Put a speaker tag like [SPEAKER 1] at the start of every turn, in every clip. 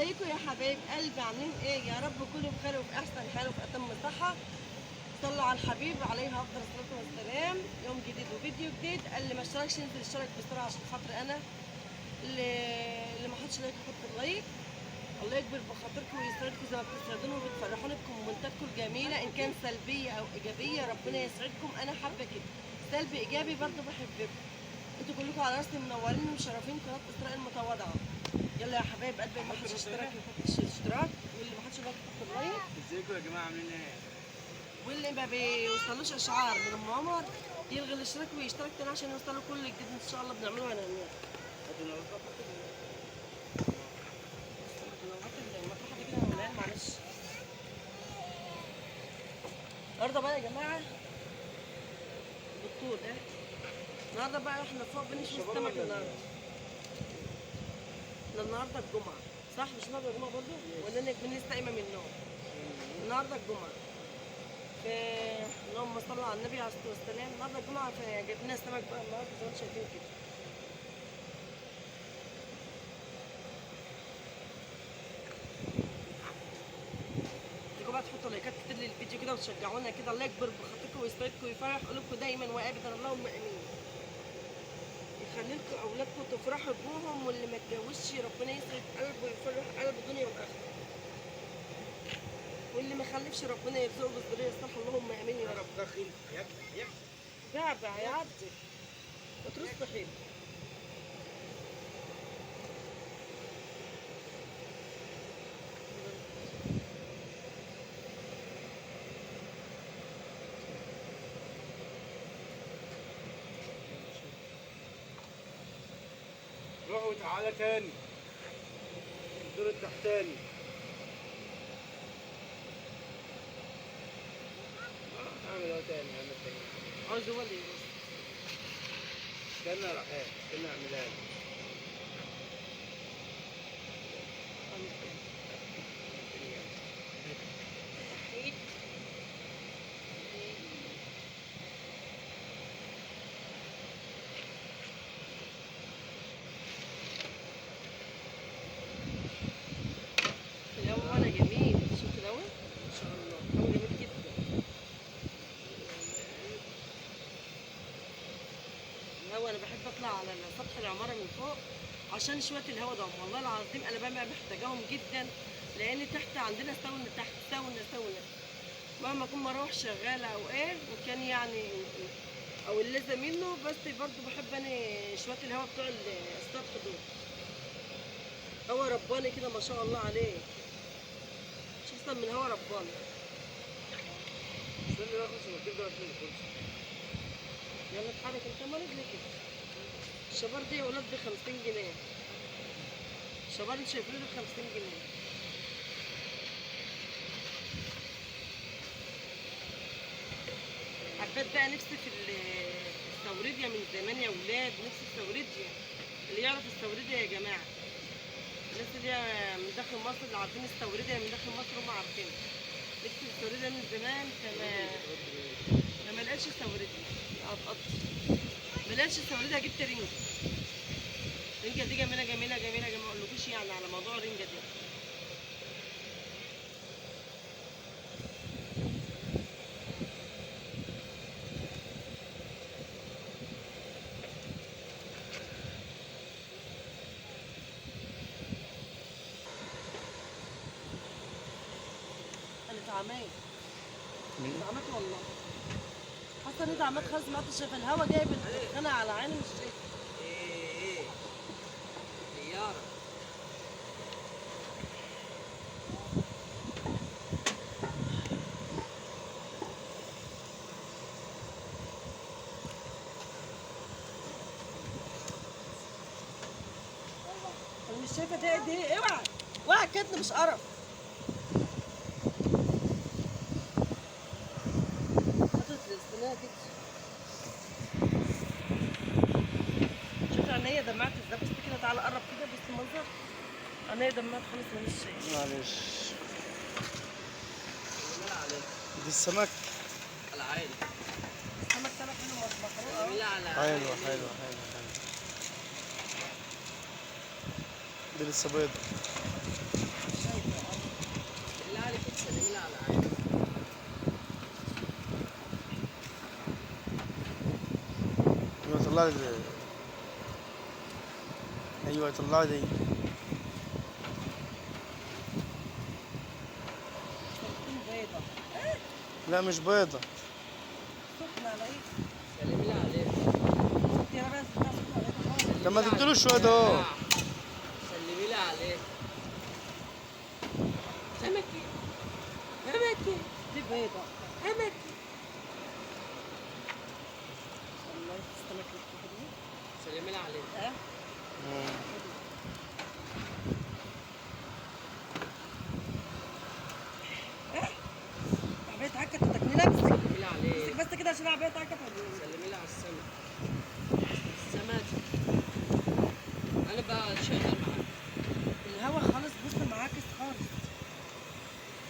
[SPEAKER 1] ازيكم يا حبايب قلبي؟ عاملين ايه؟ يا رب كله بخير وفي احسن حال وفي اتم صحه. صلوا على الحبيب عليه افضل الصلاه والسلام. يوم جديد وفيديو جديد. اللي ما اشتركش ينزل يشترك بسرعه عشان خاطر انا. اللي ما حطش لايك يحط اللايك. الله يكبر بخاطركم ويسعدكم زي ما بتسعدوني وبتفرحوني بكومنتاتكم الجميله، ان كان سلبيه او ايجابيه ربنا يسعدكم. انا حابه كده، سلبي ايجابي برضه بحبكم. انتوا كلكم على راسي منورين ومشرفين قناه اسراء المتواضعه. يلا يا حبايب قلبي، اللي ما حدش اشترك يحط اشتراك، واللي ما حدش لايك يحط اللايك.
[SPEAKER 2] ازيكم يا جماعه عاملين ايه؟
[SPEAKER 1] واللي ما بيوصلوش اشعار من ام عمر يلغي الاشتراك ويشترك تاني عشان يوصلوا كل جديد ان شاء الله بنعمله هنا. المطرحه دي كده مليان، معلش. النهارده بقى يا جماعه بالطول ده. النهارده بقى احنا فوق بنشوي السمك النهارده. احنا النهارده الجمعه صح؟ مش النهارده الجمعه برضه؟ ولا انا لسه قايمه من النوم؟ النهارده الجمعه. اللهم صل على النبي عليه الصلاه والسلام. النهارده الجمعه فجايب لنا السمك بقى النهارده زي ما انتم شايفين كده. تيجوا بقى تحطوا لايكات كتير للفيديو كده وتشجعونا كده. الله يكبر بخاطركم ويسعدكم ويفرح قلوبكم دايما وابدا، اللهم امين. يخلي لكم اولادكم تفرحوا بوهم، واللي ما اتجوزش ربنا يسعد قلبه ويفرح قلبه الدنيا والاخره. واللي ما خلفش ربنا يرزقه بالذريه الصالحه، اللهم امين يا رب.
[SPEAKER 2] داخل
[SPEAKER 1] بعبع يعدي وترص طحين.
[SPEAKER 2] روح وتعالى تاني الدور التحتاني. اعمل اهو تاني، اعمل تاني.
[SPEAKER 1] عاوز هو اللي يرص.
[SPEAKER 2] استنى يا رحاب، استنى اعملها لك.
[SPEAKER 1] طحين. الهوا ولا جميل، شوف الهوا ما شاء الله، الهوا جميل جدا. الهوا انا بحب اطلع على سطح العماره من فوق عشان شويه الهوا ده، والله العظيم انا بقى محتاجاهم جدا. لان تحت عندنا ساونا، تحت ساونا مهما اكون مروح شغاله او ايه، وكان يعني او اللذة منه، بس برضو بحب انا شويه الهوا بتوع السطح دول. هوا رباني كده ما شاء الله عليه، مش احسن من هوا رباني.
[SPEAKER 2] استنى بقى خش المكتب ده عشان الكرسي.
[SPEAKER 1] يلا اتحرك انت، ما رجلك كده. الشبار دي يا ولاد ب 50 جنيه. الشبار انت شايفينه ب 50 جنيه. حبيت بقى نفسي في السوردية من زمان يا ولاد، نفسي السوردية. اللي يعرف السوردية يا جماعة، الناس اللي هي من داخل مصر اللي عارفين السوردية من داخل مصر هم عارفين. نفسي السوردية من زمان، فما لقيتش السوردية. ما لقيتش السوردية، جبت رنجة. الرنجة دي جميلة جميلة جميلة جميلة، ما اقولكوش يعني على موضوع الرنجة دي. انا اتعميت والله. حاسه اني اتعميت خالص، ما عدتش شايفه الهوا جايب الخنقه على عيني، مش شايفه.
[SPEAKER 2] ايه طياره.
[SPEAKER 1] انا مش شايفه دي اوعى اوعى الكتل مش قرف. حطت الاستناء كده. شوف عينيا دمعت ازاي، بص كده، تعالى قرب كده، بص المنظر. عينيا دمعت خالص، انا مش شايفه.
[SPEAKER 2] معلش دي السمك
[SPEAKER 3] العين
[SPEAKER 1] السمك طلع حلو محروق اهو.
[SPEAKER 3] جميلة على
[SPEAKER 2] حلوة حلوة حلوة. دي لسه بيضة.
[SPEAKER 3] طلع لي ايوه طلع لي.
[SPEAKER 1] تكون بيضة
[SPEAKER 3] لا مش بيضة.
[SPEAKER 1] سخنة على ايه؟
[SPEAKER 2] سلمي لي عليه.
[SPEAKER 1] يا رب سخنة على ايه خالص.
[SPEAKER 3] طب ما تديله شوية ده.
[SPEAKER 2] سلمي لي عليه. سمكي سمكي
[SPEAKER 1] دي بيضة
[SPEAKER 2] سمكي.
[SPEAKER 1] والله تستمك لك
[SPEAKER 2] سلمي لي عليه.
[SPEAKER 1] ها؟ عبية عكت تكملة بس
[SPEAKER 2] سلمي لي عليه.
[SPEAKER 1] بس كده عشان عبية عكت
[SPEAKER 2] سلمي لي على السمك. السمك. انا بقى شغال معاك.
[SPEAKER 1] الهوا خالص بص معاكس خالص.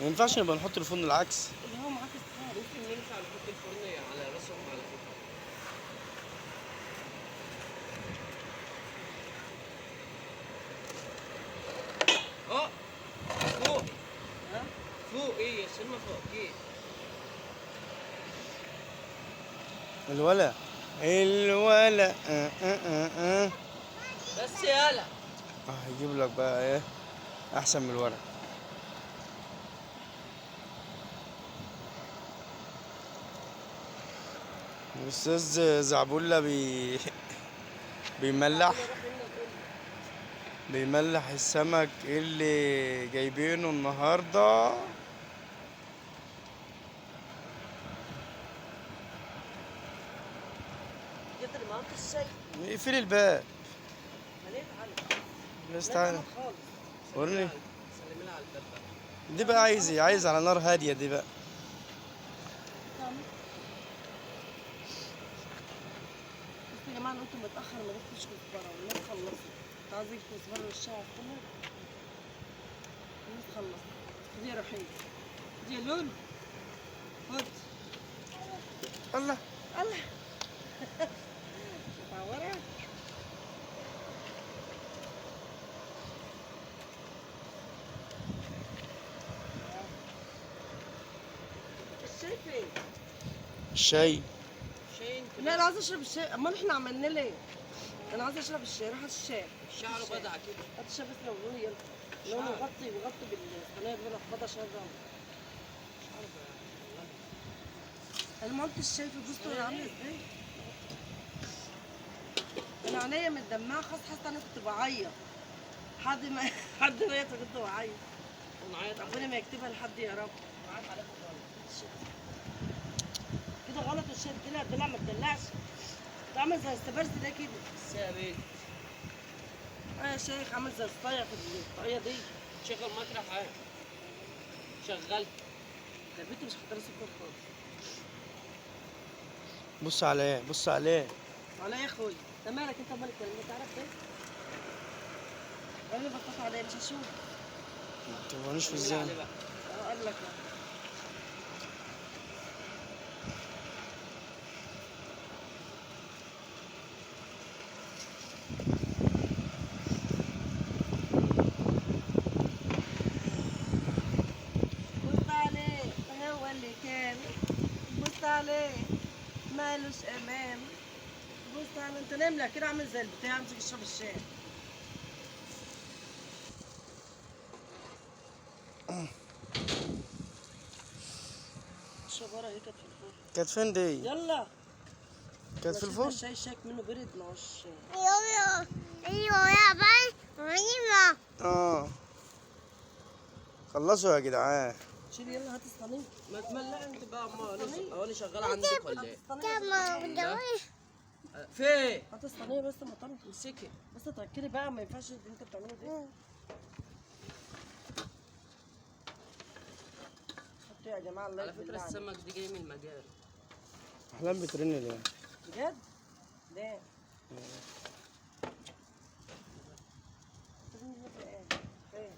[SPEAKER 3] ما ينفعش نبقى نحط الفرن العكس.
[SPEAKER 1] الهوا معاكس خالص.
[SPEAKER 2] ممكن ننفع نحط الفرن على راسهم على فكرة. اه فوق
[SPEAKER 1] ها؟
[SPEAKER 2] فوق ايه يا سلمى فوقيه.
[SPEAKER 3] الولا الولا
[SPEAKER 2] بس يالا.
[SPEAKER 3] هيجيب لك بقى ايه احسن من الورق. الاستاذ زعبولة بيملح بيملح السمك اللي جايبينه النهارده.
[SPEAKER 1] جبت اللي معاك الشاي.
[SPEAKER 3] اقفل الباب
[SPEAKER 1] مليت على
[SPEAKER 3] بس تعالى
[SPEAKER 1] خالص.
[SPEAKER 3] وريني.
[SPEAKER 2] سلمي لي على الباب بقى.
[SPEAKER 3] دي بقى عايز على نار هادية دي بقى.
[SPEAKER 1] بس يا جماعة أنا قلت متأخر ما جبتش كزبرة والناس خلصت. كنت عايزة أجيب كزبرة للشعر كله. الناس خلصت. خدي يا رحيل. خدي يا لولو. خد.
[SPEAKER 3] الله
[SPEAKER 1] الله. متعورة؟ الشاي فين؟
[SPEAKER 3] الشاي.
[SPEAKER 2] شاي انت
[SPEAKER 1] لا أنا عايزة أشرب الشاي. أمال إحنا عملنا ليه؟ أنا عايزة أشرب الشاي. روح هات الشاي.
[SPEAKER 2] شعره بدع كده.
[SPEAKER 1] هات الشاي بس لو لونه يلا. لونه يغطي بالصينية دول أخبطها عشان الرمل. أنا ما قلتش الشاي في البوستة أنا عاملة إزاي؟ أنا عينيا متدمعة خلاص حاسة أنا كنت بعيط. حد ما كنت بعيط.
[SPEAKER 2] ونعيط على
[SPEAKER 1] ربنا ما يكتبها لحد يا رب.
[SPEAKER 2] نعيط عليك خالص.
[SPEAKER 1] كده غلط الشاي الدلع ما تدلعش. ده عامل زي السبرسي ده كده.
[SPEAKER 2] السابق.
[SPEAKER 1] يا شيخ عامل زي الصايع في الطاقية دي.
[SPEAKER 2] شغل مطرح حاجة. شغلت.
[SPEAKER 1] ده البنت مش حاطة سكر خالص.
[SPEAKER 3] بص عليه بص عليه.
[SPEAKER 1] على يا اخوي ده مالك انت مالك انت تعرف ايه؟ انا بطلت عليه مش هشوف.
[SPEAKER 3] ما تبغانيش في
[SPEAKER 2] سلمي لي
[SPEAKER 3] الزمن.
[SPEAKER 2] عليه بقى.
[SPEAKER 1] قال لك بص عليه هو اللي كان. بص عليه مالوش امان. بص عليه انت نملة كده عامل زي البتاع امسك اشرب الشاي. اشرب ورا هي كانت في الفرن.
[SPEAKER 3] كانت فين دي؟
[SPEAKER 1] يلا
[SPEAKER 3] كانت في الفرن؟
[SPEAKER 1] الشاي شاك منه برد ما هوش.
[SPEAKER 3] اه خلصوا يا جدعان.
[SPEAKER 1] شيل يلا هات الصينية.
[SPEAKER 2] ما تملع انت بقى هو انا شغال عندك ولا ايه؟ فين؟
[SPEAKER 1] هات الصينية بس محترم.
[SPEAKER 2] امسكي.
[SPEAKER 1] بس تأكدي بقى ما ينفعش اللي انت بتعمله ده. حطوا يا جماعة الله
[SPEAKER 2] على
[SPEAKER 1] يكفي
[SPEAKER 2] فكرة
[SPEAKER 1] الله عليك.
[SPEAKER 2] السمك دي جاي من المجال.
[SPEAKER 3] احلام بترن ليه؟
[SPEAKER 1] بجد؟ ليه؟ لازم نجيب في ايه؟ فين؟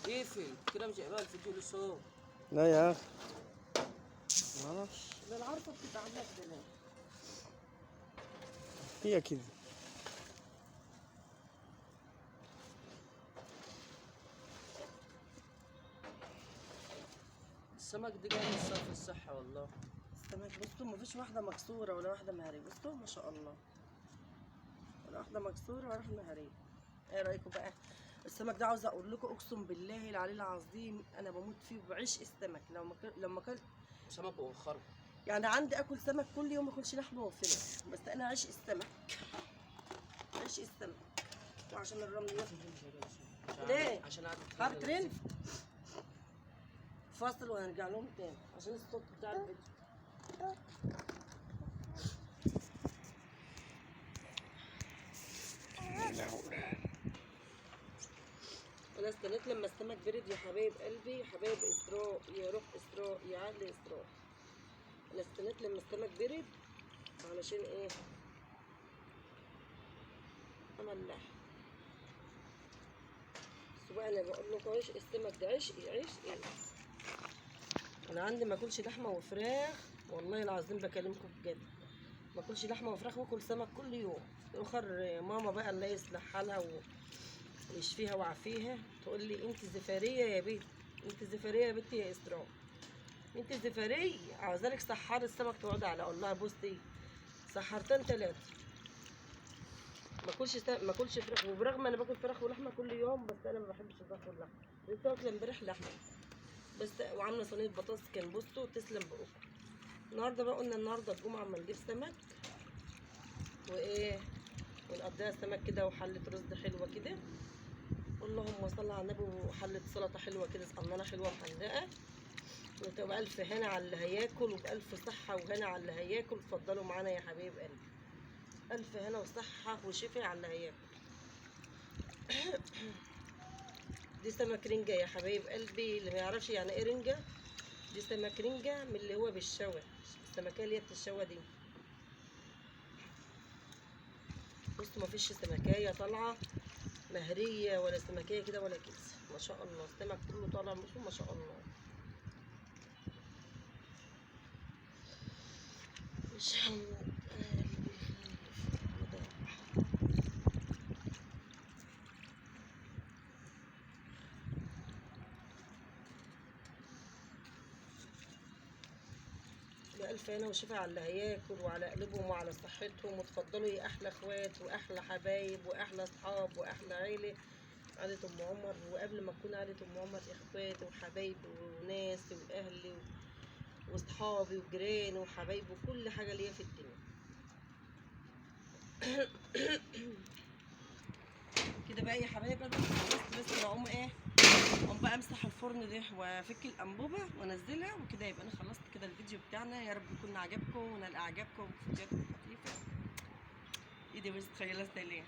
[SPEAKER 2] اقفل كده مش هيبقى الفيديو له صوت.
[SPEAKER 3] لا يا اخي معرفش.
[SPEAKER 1] ده العارفة بتبقى عاملة كده.
[SPEAKER 3] هي كده.
[SPEAKER 2] السمك السمك دي جاي من صرف الصحة والله.
[SPEAKER 1] السمك بصوا مفيش واحدة مكسورة ولا واحدة مهرية، بصوا ما شاء الله، ولا واحدة مكسورة ولا واحدة مهرية. ايه رأيكم بقى؟ السمك ده عاوزة اقول لكم اقسم بالله العلي العظيم انا بموت فيه وبعيش السمك. لما اكلت
[SPEAKER 2] سمك وخرب.
[SPEAKER 1] يعني عندي اكل سمك كل يوم، ما اكلش لحمة وفراخ، بس انا عيش السمك، عيش السمك. وعشان الرمليات ليه؟
[SPEAKER 2] عشان قعدت
[SPEAKER 1] حابة ترند فاصل وهنرجع لهم تاني عشان الصوت بتاع الفيديو. انا استنيت لما السمك برد يا حبايب قلبي، يا حبايب اسراء، يا روح اسراء، يا عقل اسراء. انا استنيت لما السمك برد علشان ايه؟ املح. بس بقى انا بقول لكم عيش السمك ده عيش ايه؟ عيش ايه؟ انا عندي ما اكلش لحمه وفراخ والله العظيم بكلمكم بجد، ما اكلش لحمه وفراخ واكل سمك كل يوم. اخر ماما بقى الله يصلح حالها ويشفيها ويعافيها تقول لي انت زفاريه يا بنت، انت زفاريه يا بنتي يا اسراء، انت زفاريه عاوزالك سحار السمك تقعدي على. اقول لها بصي سحرتين ثلاثه ما اكلش فراخ، وبرغم انا باكل فراخ ولحمه كل يوم بس انا ما بحبش الفراخ واللحمه. لسه واكله امبارح لحمه بس، وعامله صينيه بطاطس كان بصوا تسلم بقكم. النهارده بقى قلنا النهارده الجمعه اما نجيب سمك وايه ونقضيها سمك كده وحله رز حلوه كده، اللهم صل على النبي، وحله سلطه حلوه كده صغننه حلوه محندقه، وتبقى الف هنا على اللي هياكل وبالف صحه وهنا على اللي هياكل. اتفضلوا معانا يا حبايب قلبي، الف هنا وصحه وشفا على اللي هياكل. دي سمك رنجه يا حبايب قلبي، اللي ما يعرفش يعني ايه رنجه، دي سمك رنجه من اللي هو بالشوى، السمكيه اللي هي بتتشوى دي. بصوا مفيش سمكايه طالعه مهريه ولا سمكيه كده ولا كده، ما شاء الله السمك كله طالع بصوا ما شاء الله. مش بألف هنا وشفا على اللي هياكل وعلى قلبهم وعلى صحتهم. وتفضلوا يا أحلى اخوات وأحلى حبايب وأحلى أصحاب وأحلى عيلة، عيلة أم عمر. وقبل ما تكون عيلة أم عمر اخواتي وحبايبي وناسي وأهلي وصحابي وجيراني وحبايبي وكل حاجة ليا في الدنيا. كده بقى يا حبايبي انا خلصت، بس بقوم ايه، اقوم بقى امسح الفرن ده وافك الانبوبه وانزلها وكده يبقى انا خلصت كده الفيديو بتاعنا. يا رب يكون عجبكم ونال اعجابكم بفيديوهاتكم الخفيفه. ايدي بس تخيلها ليه